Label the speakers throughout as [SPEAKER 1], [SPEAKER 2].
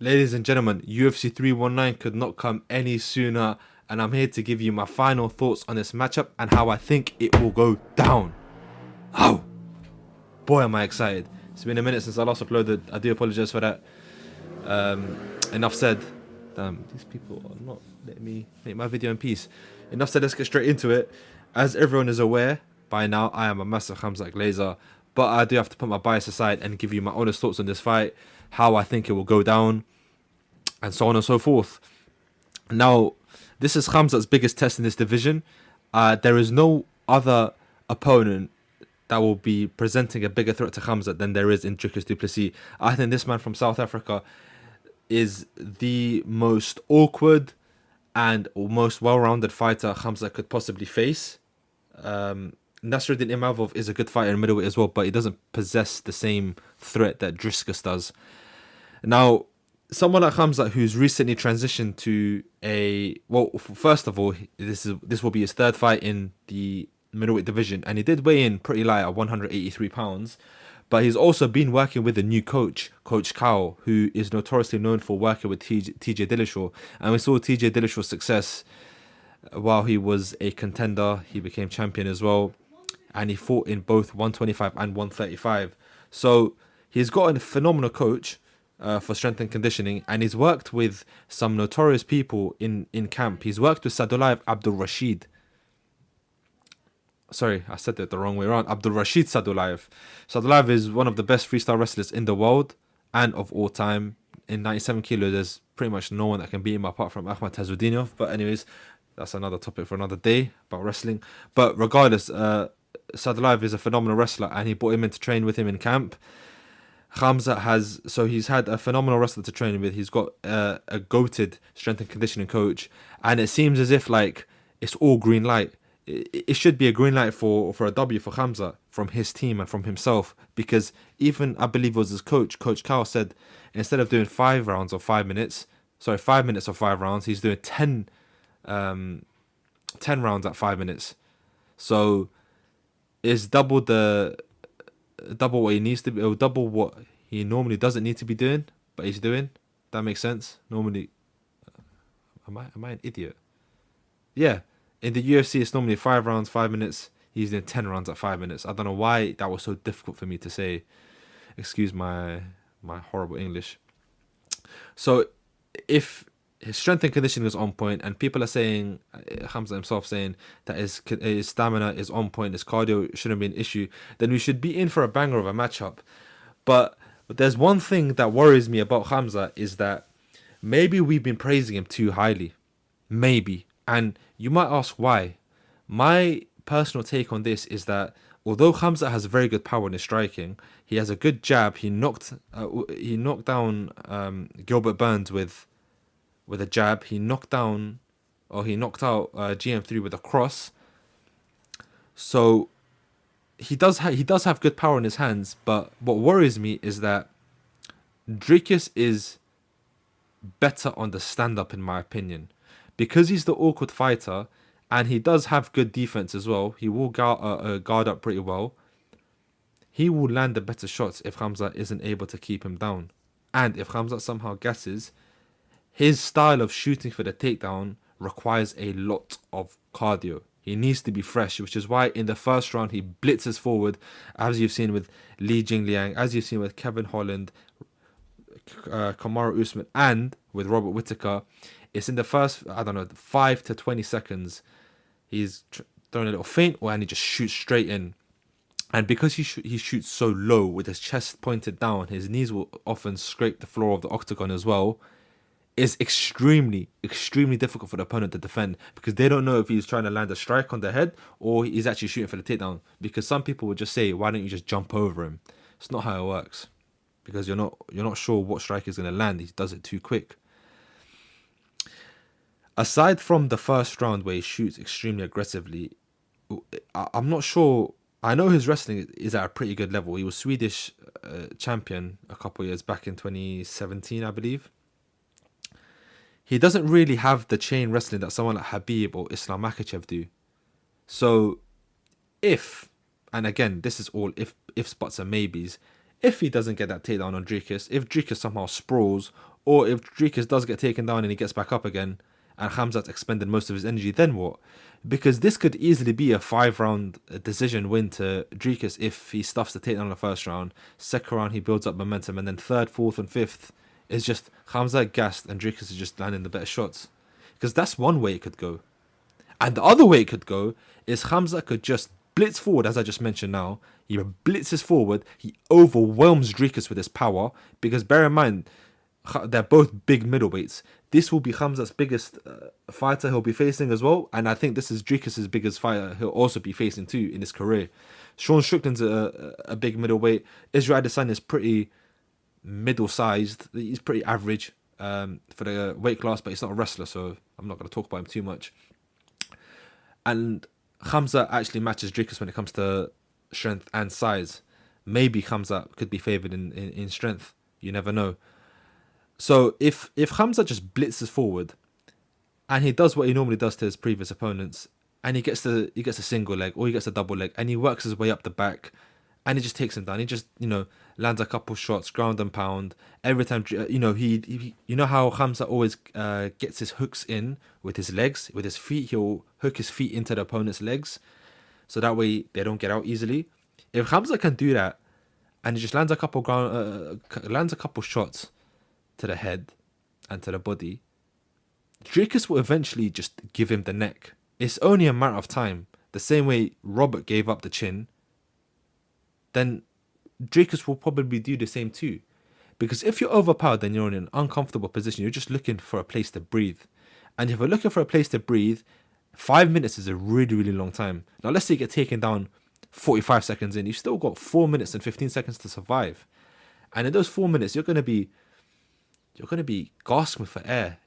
[SPEAKER 1] Ladies and gentlemen, UFC 319 could not come any sooner, and I'm here to give you my final thoughts on this matchup and how I think it will go down. Oh, boy, am I excited. It's been a minute since I last uploaded. I do apologize for that. Enough said. Damn, these people are not letting me make my video in peace. Enough said, let's get straight into it. As everyone is aware, by now, I am a massive Khamzat glazer, but I do have to put my bias aside and give you my honest thoughts on this fight, how I think it will go down, and so on and so forth. Now, this is Khamzat's biggest test in this division. There is no other opponent that will be presenting a bigger threat to Khamzat than there is in Dricus du Plessis. I think this man from South Africa is the most awkward and most well-rounded fighter Khamzat could possibly face. Nasruddin Imavov is a good fighter in middleweight as well, but he doesn't possess the same threat that Dricus does. Now, someone like Khamzat who's recently transitioned to first of all, this will be his third fight in the middleweight division, and he did weigh in pretty light at 183 pounds. But he's also been working with a new coach, Coach Kao, who is notoriously known for working with TJ Dillashaw. And we saw TJ Dillashaw's success while he was a contender. He became champion as well. And he fought in both 125 and 135. So he's got a phenomenal coach for strength and conditioning. And he's worked with some notorious people in camp. He's worked with Sadulaev Abdul Rashid. Sorry, I said that the wrong way around. Abdul Rashid Sadulaev. Sadulaev is one of the best freestyle wrestlers in the world and of all time. In 97 kilos, there's pretty much no one that can beat him apart from Ahmad Tazudinov. But anyways, that's another topic for another day about wrestling. But regardless, Sadulaev is a phenomenal wrestler, and he brought him in to train with him in camp. He's had a phenomenal wrestler to train with. He's got a goated strength and conditioning coach, and it seems as if it's all green light. It should be a green light for a W for Khamzat from his team and from himself, because even, I believe it was his coach, Coach Kao, said instead of doing 5 rounds or 5 minutes, 5 minutes or 5 rounds, he's doing 10 rounds at 5 minutes. So it's double what he needs to be, or double what he normally doesn't need to be doing, but he's doing. That makes sense. Normally, am I an idiot? Yeah. In the UFC, it's normally 5 rounds, 5 minutes. He's doing 10 rounds at 5 minutes. I don't know why that was so difficult for me to say. Excuse my horrible English. So, if his strength and conditioning is on point, and people are saying, Khamzat himself saying that his stamina is on point, his cardio shouldn't be an issue, then we should be in for a banger of a matchup. But there's one thing that worries me about Khamzat, is that maybe we've been praising him too highly. Maybe. And you might ask why. My personal take on this is that although Khamzat has very good power in his striking, he has a good jab. He knocked down Gilbert Burns with a jab. He knocked out GM3 with a cross. So he does have good power in his hands. But what worries me is that Dricus is better on the stand-up, in my opinion. Because he's the awkward fighter, and he does have good defense as well, he will guard up pretty well. He will land the better shots if Khamzat isn't able to keep him down. And if Khamzat somehow guesses, his style of shooting for the takedown requires a lot of cardio. He needs to be fresh, which is why in the first round he blitzes forward, as you've seen with Li Jingliang, as you've seen with Kevin Holland, Kamaru Usman, and with Robert Whittaker. It's in the first, 5 to 20 seconds, he's throwing a little feint, and he just shoots straight in. And because he shoots so low with his chest pointed down, his knees will often scrape the floor of the octagon as well. It's extremely, extremely difficult for the opponent to defend, because they don't know if he's trying to land a strike on the head or he's actually shooting for the takedown. Because some people would just say, why don't you just jump over him? It's not how it works, because you're not sure what strike is going to land. He does it too quick. Aside from the first round where he shoots extremely aggressively, I'm not sure. I know his wrestling is at a pretty good level. He was Swedish champion a couple of years back in 2017, I believe. He doesn't really have the chain wrestling that someone like Khabib or Islam Makhachev do. So, and again, this is all ifs, buts and maybes, if he doesn't get that takedown on Dricus, if Dricus somehow sprawls Or if Dricus does get taken down and he gets back up again, and Khamzat's expended most of his energy, then what? Because this could easily be a 5-round decision win to Dricus if he stuffs the takedown in the first round. Second round, he builds up momentum, and then third, fourth, and fifth is just Khamzat gassed and Dricus is just landing the better shots. Because that's one way it could go. And the other way it could go is Khamzat could just blitz forward, as I just mentioned now. He blitzes forward, he overwhelms Dricus with his power, because bear in mind, they're both big middleweights. This will be Khamzat's biggest fighter he'll be facing as well, and I think this is Dricus' biggest fighter he'll also be facing too in his career. Sean Strickland's a big middleweight. Israel Adesanya is pretty middle-sized. He's pretty average for the weight class, but he's not a wrestler, so I'm not going to talk about him too much. And Khamzat actually matches Dricus when it comes to strength and size. Maybe Khamzat could be favoured in strength. You never know. So if Khamzat just blitzes forward and he does what he normally does to his previous opponents, and he gets a single leg or he gets a double leg, and he works his way up the back, and he just takes him down. He just lands a couple shots, ground and pound every time. He how Khamzat always gets his hooks in with his legs, with his feet. He'll hook his feet into the opponent's legs, so that way they don't get out easily. If Khamzat can do that, and he just lands a couple shots to the head and to the body, Dricus will eventually just give him the neck. It's only a matter of time. The same way Robert gave up the chin, then Dricus will probably do the same too. Because if you're overpowered, then you're in an uncomfortable position. You're just looking for a place to breathe. And if you're looking for a place to breathe, 5 minutes is a really, really long time. Now, let's say you get taken down 45 seconds in. You've still got 4 minutes and 15 seconds to survive. And in those 4 minutes, you're going to be gasping for air.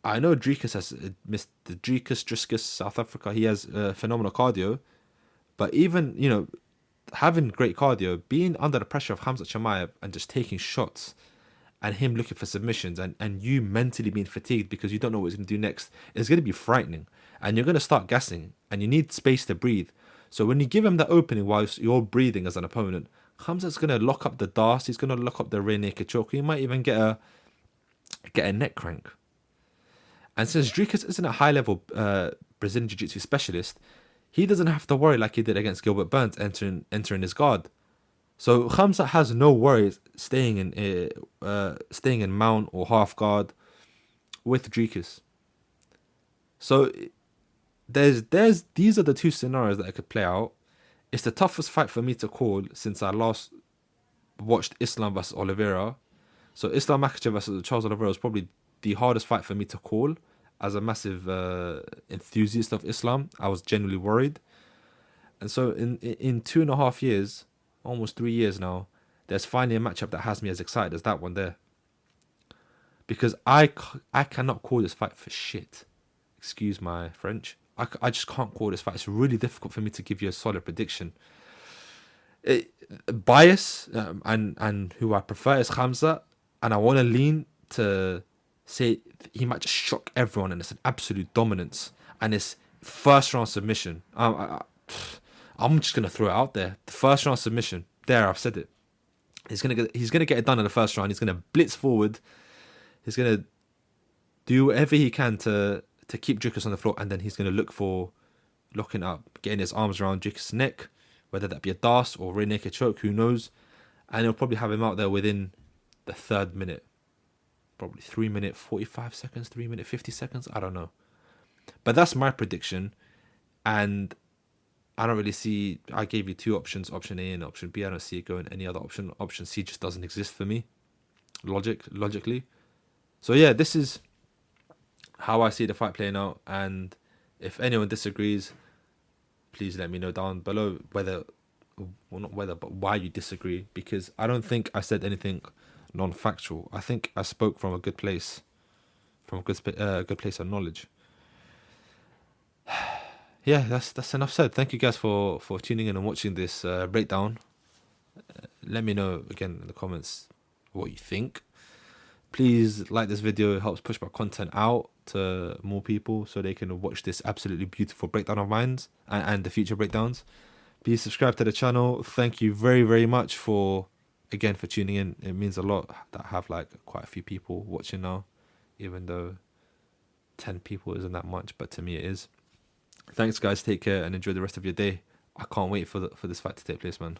[SPEAKER 1] I know Dricus has missed the Driscus, South Africa. He has phenomenal cardio. But even, having great cardio, being under the pressure of Khamzat Chimaev and just taking shots and him looking for submissions and you mentally being fatigued because you don't know what he's going to do next, is going to be frightening. And you're going to start gassing and you need space to breathe. So when you give him that opening whilst you're breathing as an opponent, Khamzat's going to lock up the dast. He's going to lock up the rear naked choke. He might even get a neck crank. And since Dricus isn't a high-level Brazilian Jiu-Jitsu specialist, he doesn't have to worry like he did against Gilbert Burns entering his guard. So Khamzat has no worries staying in mount or half guard with Dricus. So these are the two scenarios that I could play out. It's the toughest fight for me to call since I last watched Islam versus Oliveira. So Islam Makhachev versus Charles Oliveira was probably the hardest fight for me to call. As a massive enthusiast of Islam, I was genuinely worried. And so in 2.5 years, almost 3 years now, there's finally a matchup that has me as excited as that one there. Because I cannot call this fight for shit. Excuse my French. I just can't call this fight. It's really difficult for me to give you a solid prediction. Bias and who I prefer is Khamzat, and I want to lean to say he might just shock everyone, and it's an absolute dominance, and it's first round submission. I'm just gonna throw it out there. The first round submission. There, I've said it. He's gonna get it done in the first round. He's gonna blitz forward. He's gonna do whatever he can to keep Dricus on the floor, and then he's gonna look for locking up, getting his arms around Dricus' neck, whether that be a dast or rear naked choke, who knows? And he'll probably have him out there within the third minute. Probably 3 minute 45 seconds, 3 minute 50 seconds. I don't know. But that's my prediction. And I don't really see, I gave you two options, option A and option B. I don't see it going any other option. Option C just doesn't exist for me, logically. So yeah, this is how I see the fight playing out. And if anyone disagrees, please let me know down below but why you disagree. Because I don't think I said anything non-factual. I think I spoke from a good place, from a good place of knowledge. Yeah, that's enough said. Thank you guys for tuning in and watching this breakdown. Let me know again in the comments what you think. Please like this video. It helps push my content out to more people so they can watch this absolutely beautiful breakdown of mine and the future breakdowns. Please subscribe to the channel. Thank you very, very much for again for tuning in. It means a lot that I have like quite a few people watching now, even though 10 people isn't that much, but to me it is. Thanks guys, take care and enjoy the rest of your day. I can't wait for this fight to take place, man.